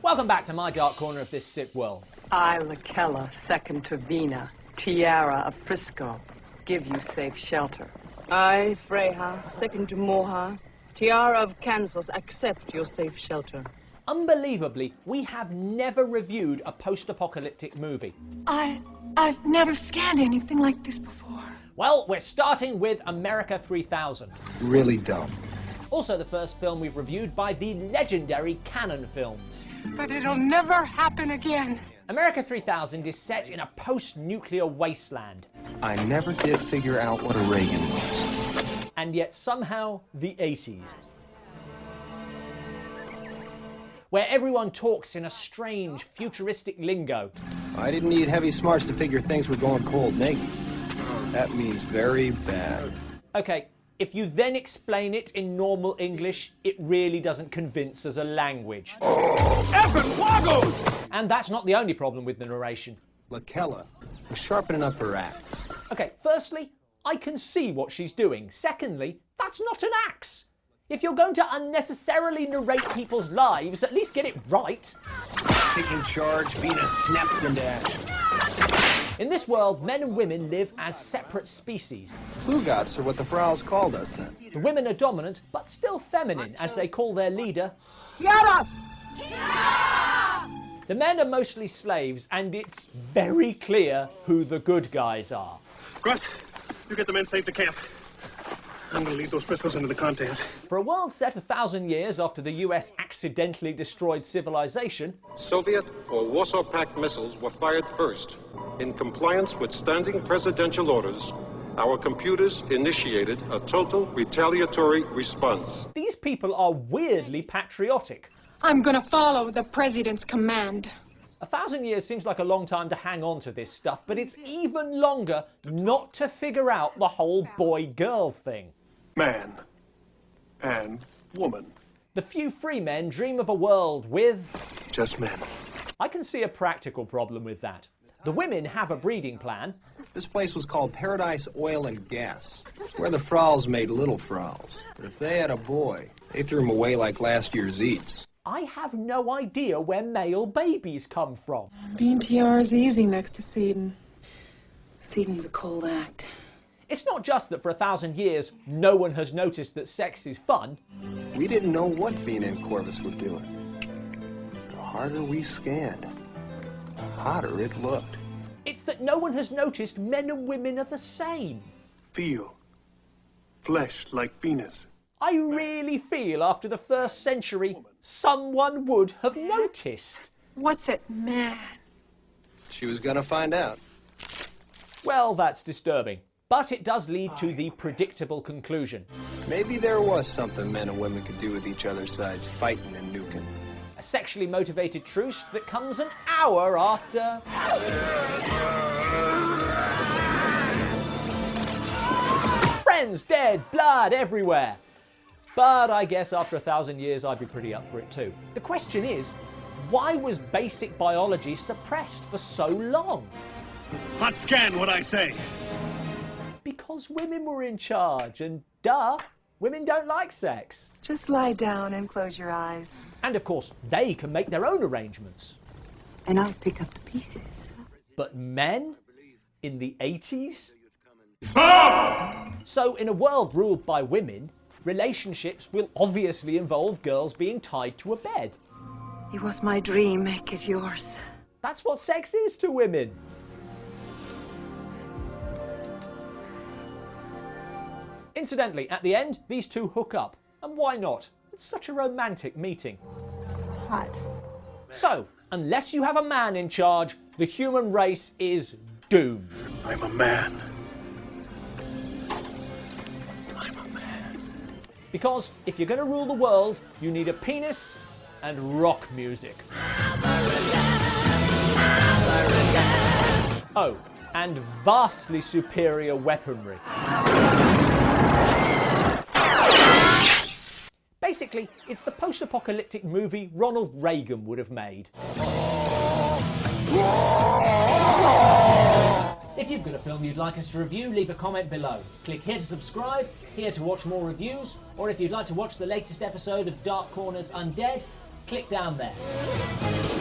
Welcome back to my dark corner of this sick world. I, Lakella, second to Vina, Tiara of Frisco, give you safe shelter. I, Freya, second to Moha, Tiara of Kansas, accept your safe shelter. Unbelievably, we have never reviewed a post-apocalyptic movie. I've never scanned anything like this before. Well, we're starting with America 3000. Really dumb. Also the first film we've reviewed by the legendary Cannon Films. But it'll never happen again. America 3000 is set in a post-nuclear wasteland. I never did figure out what a Reagan was. And yet somehow the 80s. Where everyone talks in a strange, futuristic lingo. I didn't need heavy smarts to figure things were going cold naked. That means very bad. Okay, if you then explain it in normal English, it really doesn't convince as a language. Effing woggos! And that's not the only problem with the narration. Lakella was sharpening up her axe. Okay, firstly, I can see what she's doing. Secondly, that's not an axe. If you're going to unnecessarily narrate people's lives, at least get it right. Taking charge, Venus snapped into action. In this world, men and women live as separate species. Flugots are what the Frau's called us then. The women are dominant, but still feminine, as they call their leader. Tiara! The men are mostly slaves, and it's very clear who the good guys are. Gruss, you get the men safe to camp. I'm gonna lead those Friscos into the contents. For a world set 1,000 years after the US accidentally destroyed civilization, Soviet or Warsaw Pact missiles were fired first. In compliance with standing presidential orders, our computers initiated a total retaliatory response. these people are weirdly patriotic. I'm gonna follow the president's command. 1,000 years seems like a long time to hang on to this stuff, but it's even longer not to figure out the whole boy-girl thing. Man and woman. The few free men dream of a world with... Just men. I can see a practical problem with that. The women have a breeding plan. This place was called Paradise Oil and Gas, where the Frau's made little Frau's. But if they had a boy, they threw him away like last year's eats. I have no idea where male babies come from. Being Tiara's easy next to Seaton. Seaton's a cold act. It's not just that for 1,000 years no one has noticed that sex is fun. We didn't know what Vina and Corvus were doing. The harder we scanned, the hotter it looked. It's that no one has noticed men and women are the same. Feel. Flesh like Venus. I really feel after the first century someone would have noticed. What's it, man? She was gonna find out. Well, that's disturbing. But it does lead to the predictable conclusion. Maybe there was something men and women could do with each other's sides, fighting and nuking. A sexually motivated truce that comes an hour after... friends dead, blood everywhere. But I guess after 1,000 years I'd be pretty up for it too. The question is, why was basic biology suppressed for so long? Hot scan what I say. Because women were in charge, and duh, women don't like sex. Just lie down and close your eyes. And of course, they can make their own arrangements. And I'll pick up the pieces. But men? In the 80s? Stop! So in a world ruled by women, relationships will obviously involve girls being tied to a bed. It was my dream, make it yours. That's what sex is to women. Incidentally, at the end, these two hook up. And why not? It's such a romantic meeting. Hot. So, unless you have a man in charge, the human race is doomed. I'm a man. I'm a man. Because if you're going to rule the world, you need a penis and rock music. Oh, and vastly superior weaponry. Basically, it's the post-apocalyptic movie Ronald Reagan would have made. If you've got a film you'd like us to review, leave a comment below. Click here to subscribe, here to watch more reviews, or if you'd like to watch the latest episode of Dark Corners Undead, click down there.